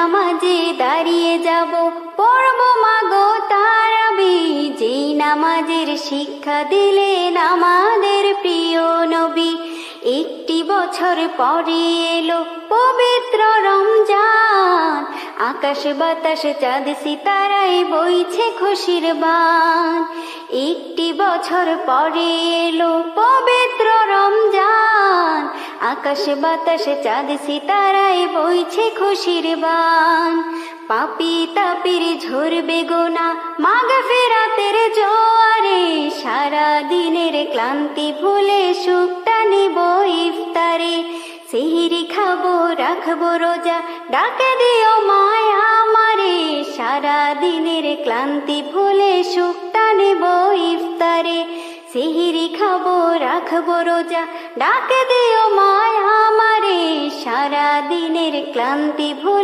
নামাজে দাঁড়িয়ে যাব, পড়ব মাগো তারাবি। যেই নামাজের শিক্ষা দিলেন আমাদের প্রিয় নবী। একটি বছর পরে এলো পবিত্র রমজান, আকাশ বাতাস চাঁদ সিতারায় বইছে খুশির বান। একটি বছর পরে এলো পবিত্র রমজান, আকাশ বাতাস চাঁদ সিতারায় বইছে খুশির বান। পাপী তাপির ঝরবে গোনা মাগফিরাতের জোয়ারে, সারা দিনের ক্লান্তি ভুলে সুখটা নিব ইফতারে। সেহরি খাবো রাখবো রোজা, ডাকে দিও মায়া আমারে, সারা দিনের ক্লান্তি ভুলে সুখটা নেব ইফতারে। সেহরি খাবো রাখবো রোজা, ডাকে দিও মায়া আমারে, সারা দিনের ক্লান্তি ভুলে